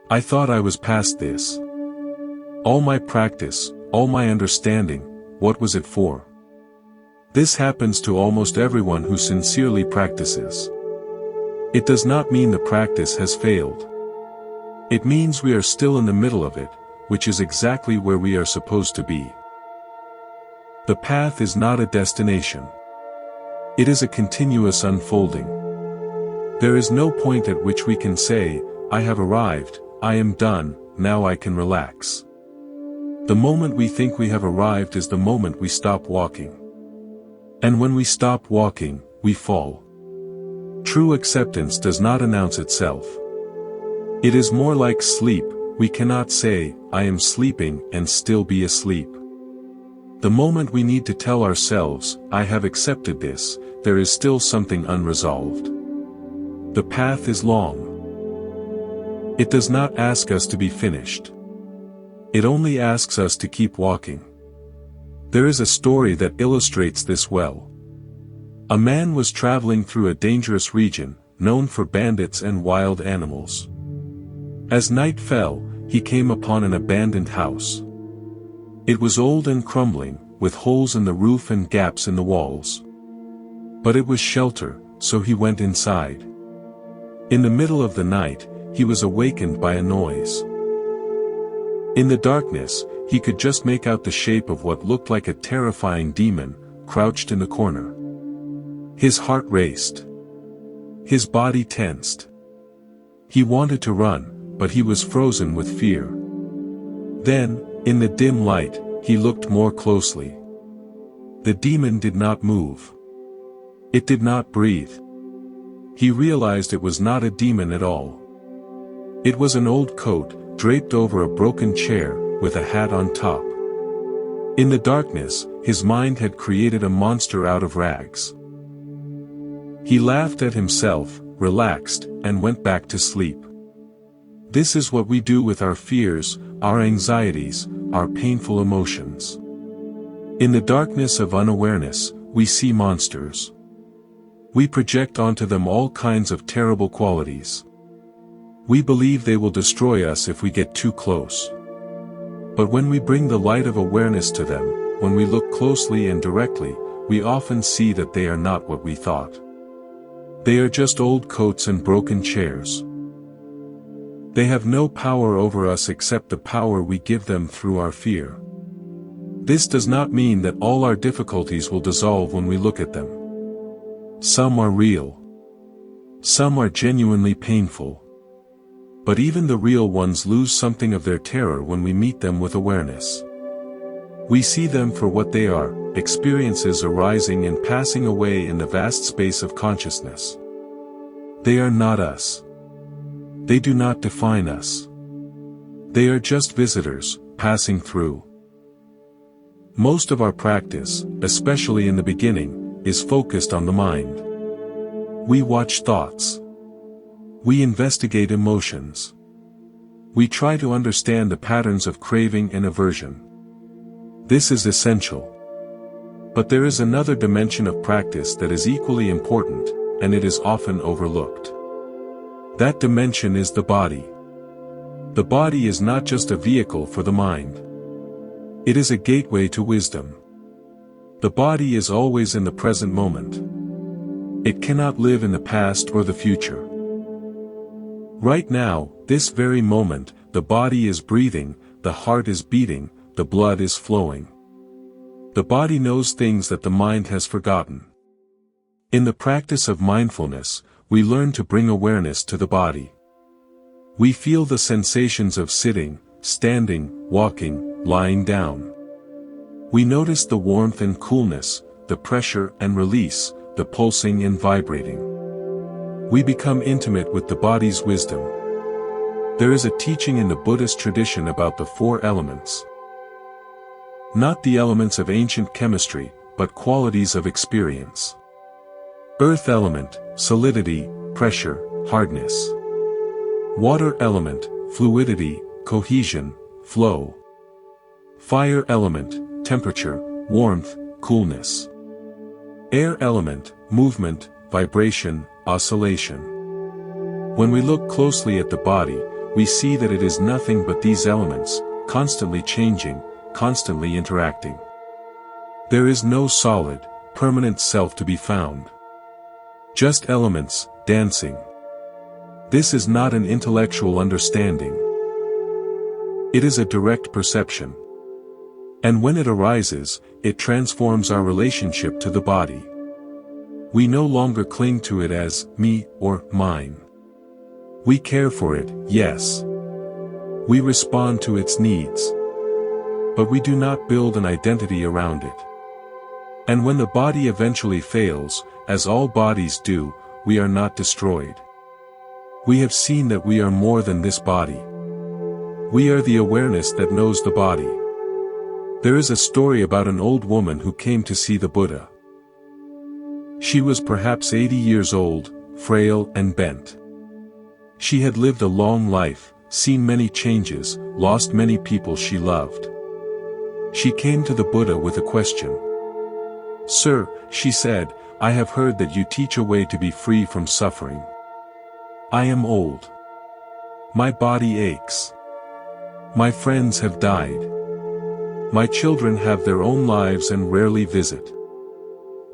I thought I was past this. All my practice, all my understanding, what was it for?" This happens to almost everyone who sincerely practices. It does not mean the practice has failed. It means we are still in the middle of it, which is exactly where we are supposed to be. The path is not a destination. It is a continuous unfolding. There is no point at which we can say, "I have arrived," I am done, now I can relax. The moment we think we have arrived is the moment we stop walking. And when we stop walking, we fall. True acceptance does not announce itself. It is more like sleep. We cannot say, I am sleeping, and still be asleep. The moment we need to tell ourselves, I have accepted this, there is still something unresolved. The path is long. It does not ask us to be finished. It only asks us to keep walking. There is a story that illustrates this well. A man was traveling through a dangerous region, known for bandits and wild animals. As night fell, he came upon an abandoned house. It was old and crumbling, with holes in the roof and gaps in the walls. But it was shelter, so he went inside. In the middle of the night, he was awakened by a noise. In the darkness, he could just make out the shape of what looked like a terrifying demon, crouched in the corner. His heart raced. His body tensed. He wanted to run, but he was frozen with fear. Then, in the dim light, he looked more closely. The demon did not move. It did not breathe. He realized it was not a demon at all. It was an old coat, draped over a broken chair, with a hat on top. In the darkness, his mind had created a monster out of rags. He laughed at himself, relaxed, and went back to sleep. This is what we do with our fears, our anxieties, our painful emotions. In the darkness of unawareness, we see monsters. We project onto them all kinds of terrible qualities. We believe they will destroy us if we get too close. But when we bring the light of awareness to them, when we look closely and directly, we often see that they are not what we thought. They are just old coats and broken chairs. They have no power over us except the power we give them through our fear. This does not mean that all our difficulties will dissolve when we look at them. Some are real. Some are genuinely painful. But even the real ones lose something of their terror when we meet them with awareness. We see them for what they are, experiences arising and passing away in the vast space of consciousness. They are not us. They do not define us. They are just visitors, passing through. Most of our practice, especially in the beginning, is focused on the mind. We watch thoughts. We investigate emotions. We try to understand the patterns of craving and aversion. This is essential. But there is another dimension of practice that is equally important, and it is often overlooked. That dimension is the body. The body is not just a vehicle for the mind. It is a gateway to wisdom. The body is always in the present moment. It cannot live in the past or the future. Right now, this very moment, the body is breathing, the heart is beating, the blood is flowing. The body knows things that the mind has forgotten. In the practice of mindfulness, we learn to bring awareness to the body. We feel the sensations of sitting, standing, walking, lying down. We notice the warmth and coolness, the pressure and release, the pulsing and vibrating. We become intimate with the body's wisdom. There is a teaching in the Buddhist tradition about the 4 elements. Not the elements of ancient chemistry, but qualities of experience. Earth element, solidity, pressure, hardness. Water element, fluidity, cohesion, flow. Fire element, temperature, warmth, coolness. Air element, movement, vibration, oscillation. When we look closely at the body, we see that it is nothing but these elements, constantly changing, constantly interacting. There is no solid, permanent self to be found. Just elements, dancing. This is not an intellectual understanding. It is a direct perception. And when it arises, it transforms our relationship to the body. We no longer cling to it as me or mine. We care for it, yes. We respond to its needs. But we do not build an identity around it. And when the body eventually fails, as all bodies do, we are not destroyed. We have seen that we are more than this body. We are the awareness that knows the body. There is a story about an old woman who came to see the Buddha. She was perhaps 80 years old, frail and bent. She had lived a long life, seen many changes, lost many people she loved. She came to the Buddha with a question. "Sir," she said, "I have heard that you teach a way to be free from suffering. I am old. My body aches. My friends have died. My children have their own lives and rarely visit.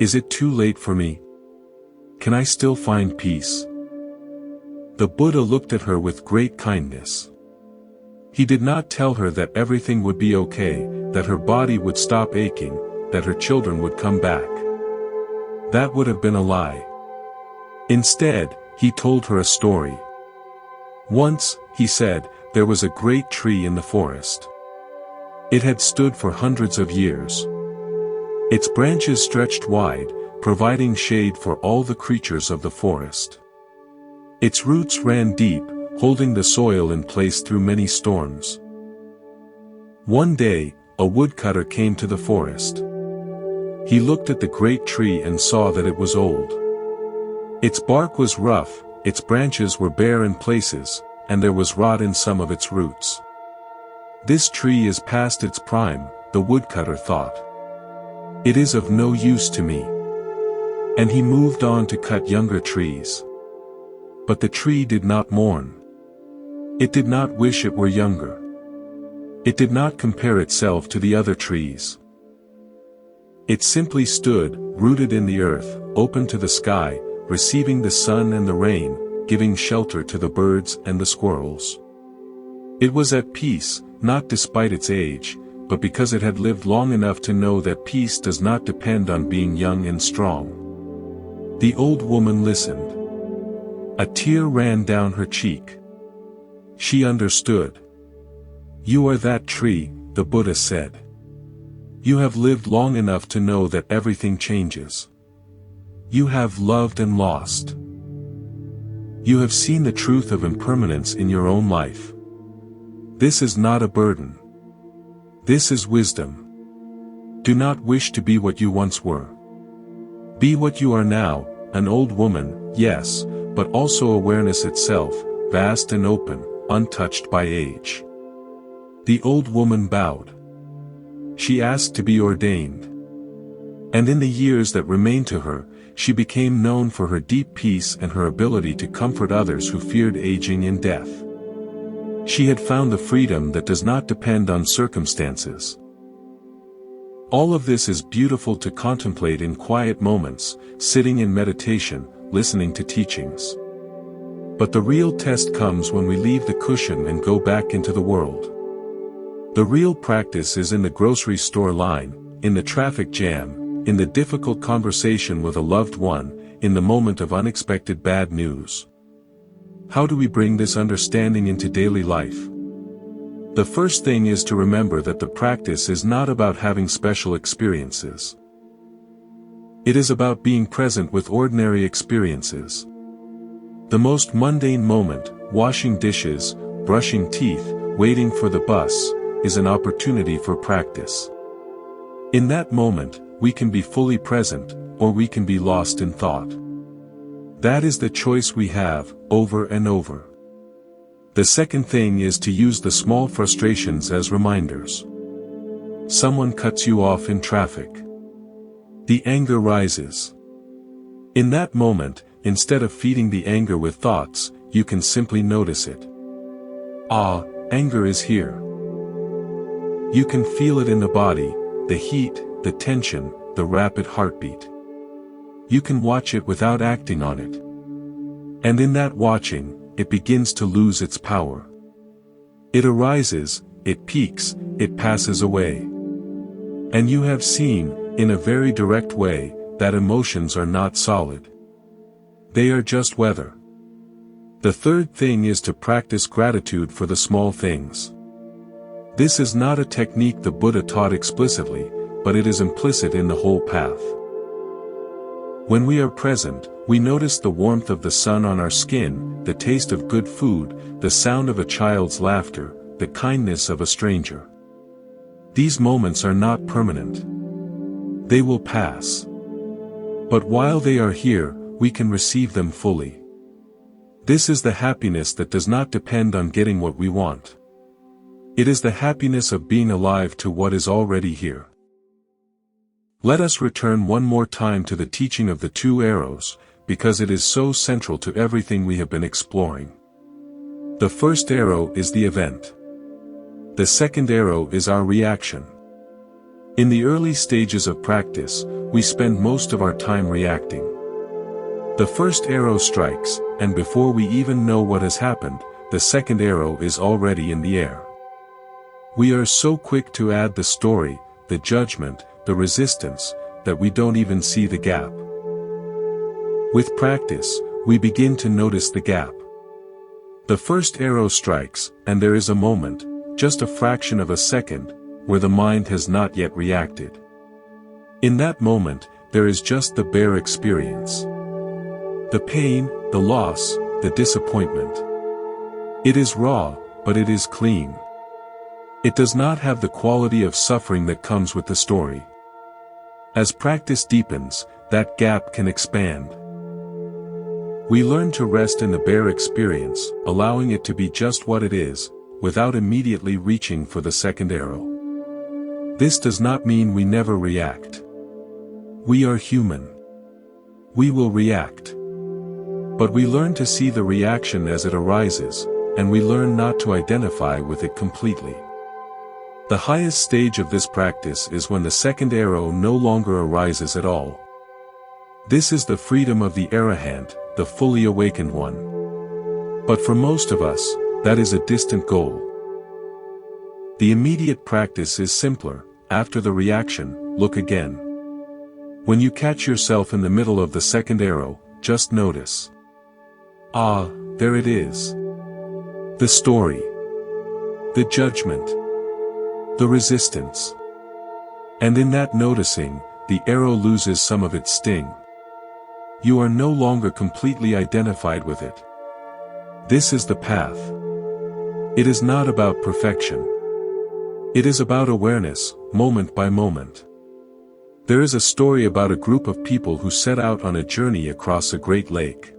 Is it too late for me? Can I still find peace?" The Buddha looked at her with great kindness. He did not tell her that everything would be okay, that her body would stop aching, that her children would come back. That would have been a lie. Instead, he told her a story. Once, he said, there was a great tree in the forest. It had stood for hundreds of years. Its branches stretched wide, providing shade for all the creatures of the forest. Its roots ran deep, holding the soil in place through many storms. One day, a woodcutter came to the forest. He looked at the great tree and saw that it was old. Its bark was rough, its branches were bare in places, and there was rot in some of its roots. "This tree is past its prime," the woodcutter thought. "It is of no use to me." And he moved on to cut younger trees. But the tree did not mourn. It did not wish it were younger. It did not compare itself to the other trees. It simply stood, rooted in the earth, open to the sky, receiving the sun and the rain, giving shelter to the birds and the squirrels. It was at peace, not despite its age, but because it had lived long enough to know that peace does not depend on being young and strong. The old woman listened. A tear ran down her cheek. She understood. "You are that tree," the Buddha said. "You have lived long enough to know that everything changes. You have loved and lost. You have seen the truth of impermanence in your own life. This is not a burden. This is wisdom. Do not wish to be what you once were. Be what you are now, an old woman, yes, but also awareness itself, vast and open, untouched by age." The old woman bowed. She asked to be ordained. And in the years that remained to her, she became known for her deep peace and her ability to comfort others who feared aging and death. She had found the freedom that does not depend on circumstances. All of this is beautiful to contemplate in quiet moments, sitting in meditation, listening to teachings. But the real test comes when we leave the cushion and go back into the world. The real practice is in the grocery store line, in the traffic jam, in the difficult conversation with a loved one, in the moment of unexpected bad news. How do we bring this understanding into daily life? The first thing is to remember that the practice is not about having special experiences. It is about being present with ordinary experiences. The most mundane moment, washing dishes, brushing teeth, waiting for the bus, is an opportunity for practice. In that moment, we can be fully present, or we can be lost in thought. That is the choice we have, over and over. The second thing is to use the small frustrations as reminders. Someone cuts you off in traffic. The anger rises. In that moment, instead of feeding the anger with thoughts, you can simply notice it. Ah, anger is here. You can feel it in the body, the heat, the tension, the rapid heartbeat. You can watch it without acting on it. And in that watching, it begins to lose its power. It arises, it peaks, it passes away. And you have seen, in a very direct way, that emotions are not solid. They are just weather. The third thing is to practice gratitude for the small things. This is not a technique the Buddha taught explicitly, but it is implicit in the whole path. When we are present, we notice the warmth of the sun on our skin, the taste of good food, the sound of a child's laughter, the kindness of a stranger. These moments are not permanent. They will pass. But while they are here, we can receive them fully. This is the happiness that does not depend on getting what we want. It is the happiness of being alive to what is already here. Let us return one more time to the teaching of the two arrows, because it is so central to everything we have been exploring. The first arrow is the event. The second arrow is our reaction. In the early stages of practice, we spend most of our time reacting. The first arrow strikes, and before we even know what has happened, the second arrow is already in the air. We are so quick to add the story, the judgment, the resistance, that we don't even see the gap. With practice, we begin to notice the gap. The first arrow strikes, and there is a moment, just a fraction of a second, where the mind has not yet reacted. In that moment, there is just the bare experience. The pain, the loss, the disappointment. It is raw, but it is clean. It does not have the quality of suffering that comes with the story. As practice deepens, that gap can expand. We learn to rest in the bare experience, allowing it to be just what it is, without immediately reaching for the second arrow. This does not mean we never react. We are human. We will react. But we learn to see the reaction as it arises, and we learn not to identify with it completely. The highest stage of this practice is when the second arrow no longer arises at all. This is the freedom of the arahant, the fully awakened one. But for most of us, that is a distant goal. The immediate practice is simpler. After the reaction, look again. When you catch yourself in the middle of the second arrow, just notice. Ah, there it is. The story. The judgment. The resistance. And in that noticing, the arrow loses some of its sting. You are no longer completely identified with it. This is the path. It is not about perfection. It is about awareness, moment by moment. There is a story about a group of people who set out on a journey across a great lake.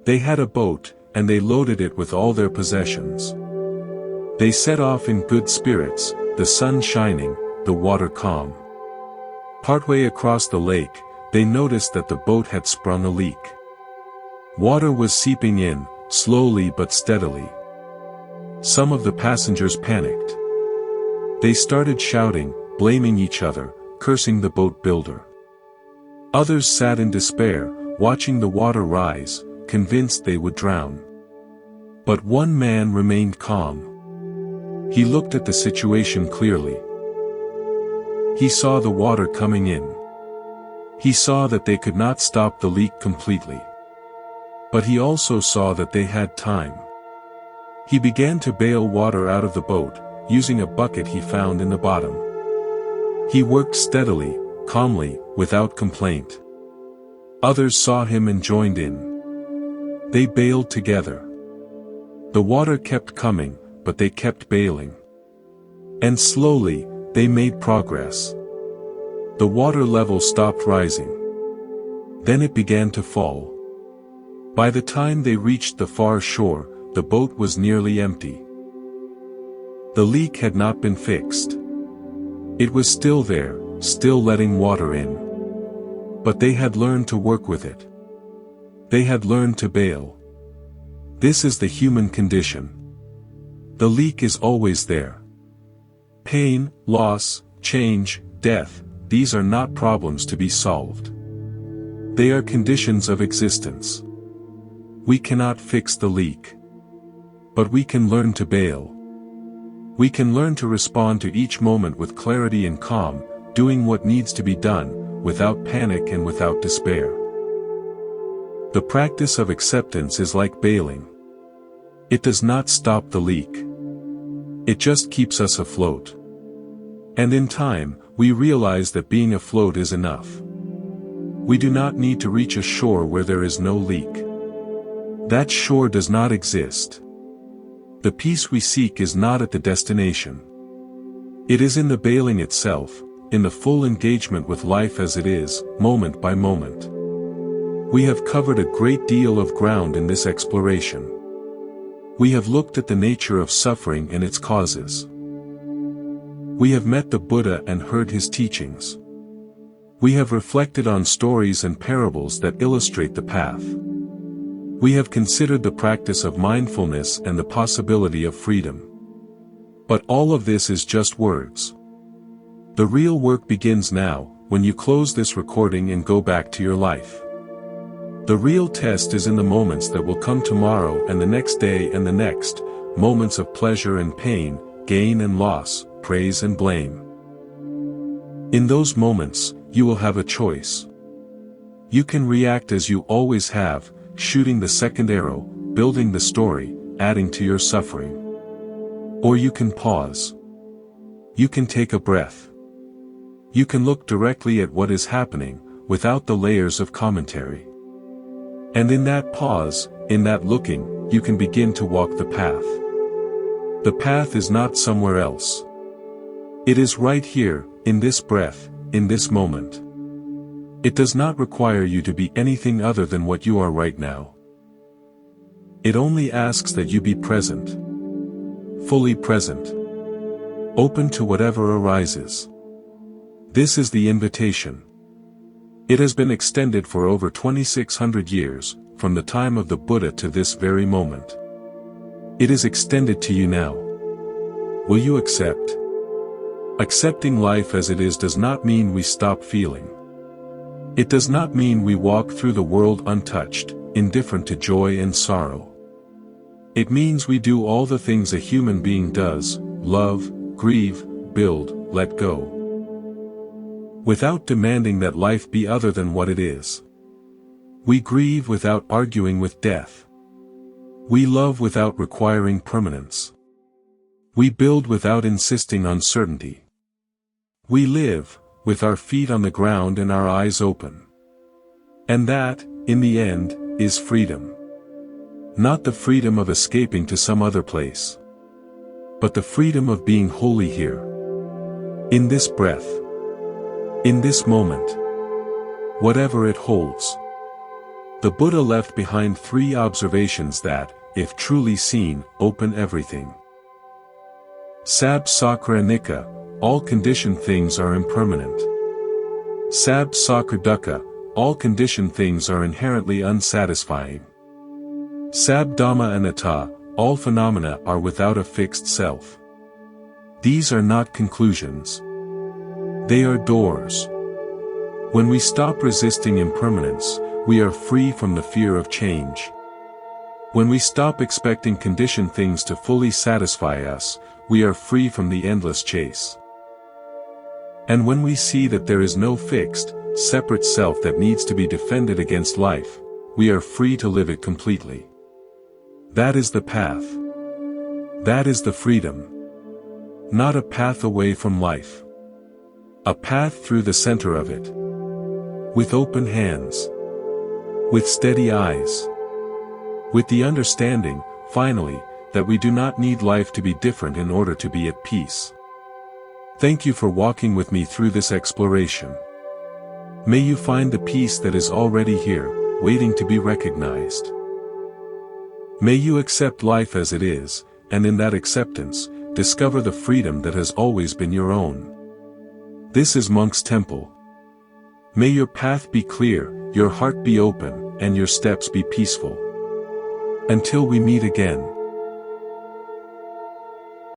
They had a boat, and they loaded it with all their possessions. They set off in good spirits, the sun shining, the water calm. Partway across the lake, they noticed that the boat had sprung a leak. Water was seeping in, slowly but steadily. Some of the passengers panicked. They started shouting, blaming each other, cursing the boat builder. Others sat in despair, watching the water rise, convinced they would drown. But one man remained calm. He looked at the situation clearly. He saw the water coming in. He saw that they could not stop the leak completely. But he also saw that they had time. He began to bail water out of the boat, using a bucket he found in the bottom. He worked steadily, calmly, without complaint. Others saw him and joined in. They bailed together. The water kept coming, but they kept bailing. And slowly, they made progress. The water level stopped rising. Then it began to fall. By the time they reached the far shore, the boat was nearly empty. The leak had not been fixed. It was still there, still letting water in. But they had learned to work with it. They had learned to bail. This is the human condition. The leak is always there. Pain, loss, change, death, these are not problems to be solved. They are conditions of existence. We cannot fix the leak. But we can learn to bail. We can learn to respond to each moment with clarity and calm, doing what needs to be done, without panic and without despair. The practice of acceptance is like bailing. It does not stop the leak. It just keeps us afloat. And in time, we realize that being afloat is enough. We do not need to reach a shore where there is no leak. That shore does not exist. The peace we seek is not at the destination. It is in the bailing itself, in the full engagement with life as it is, moment by moment. We have covered a great deal of ground in this exploration. We have looked at the nature of suffering and its causes. We have met the Buddha and heard his teachings. We have reflected on stories and parables that illustrate the path. We have considered the practice of mindfulness and the possibility of freedom. But all of this is just words. The real work begins now, when you close this recording and go back to your life. The real test is in the moments that will come tomorrow and the next day and the next, moments of pleasure and pain, gain and loss, praise and blame. In those moments, you will have a choice. You can react as you always have, shooting the second arrow, building the story, adding to your suffering. Or you can pause. You can take a breath. You can look directly at what is happening, without the layers of commentary. And in that pause, in that looking, you can begin to walk the path. The path is not somewhere else. It is right here, in this breath, in this moment. It does not require you to be anything other than what you are right now. It only asks that you be present. Fully present. Open to whatever arises. This is the invitation. It has been extended for over 2,600 years, from the time of the Buddha to this very moment. It is extended to you now. Will you accept? Accepting life as it is does not mean we stop feeling. It does not mean we walk through the world untouched, indifferent to joy and sorrow. It means we do all the things a human being does: love, grieve, build, let go. Without demanding that life be other than what it is. We grieve without arguing with death. We love without requiring permanence. We build without insisting on certainty. We live, with our feet on the ground and our eyes open. And that, in the end, is freedom. Not the freedom of escaping to some other place. But the freedom of being wholly here. In this breath. In this moment. Whatever it holds. The Buddha left behind 3 observations that, if truly seen, open everything. Sab sakra anicca, all conditioned things are impermanent. Sab sakra dukkha, all conditioned things are inherently unsatisfying. Sab dhamma anatta, all phenomena are without a fixed self. These are not conclusions. They are doors. When we stop resisting impermanence, we are free from the fear of change. When we stop expecting conditioned things to fully satisfy us, we are free from the endless chase. And when we see that there is no fixed, separate self that needs to be defended against life, we are free to live it completely. That is the path. That is the freedom. Not a path away from life. A path through the center of it. With open hands. With steady eyes. With the understanding, finally, that we do not need life to be different in order to be at peace. Thank you for walking with me through this exploration. May you find the peace that is already here, waiting to be recognized. May you accept life as it is, and in that acceptance, discover the freedom that has always been your own. This is Monk's Temple. May your path be clear, your heart be open, and your steps be peaceful. Until we meet again.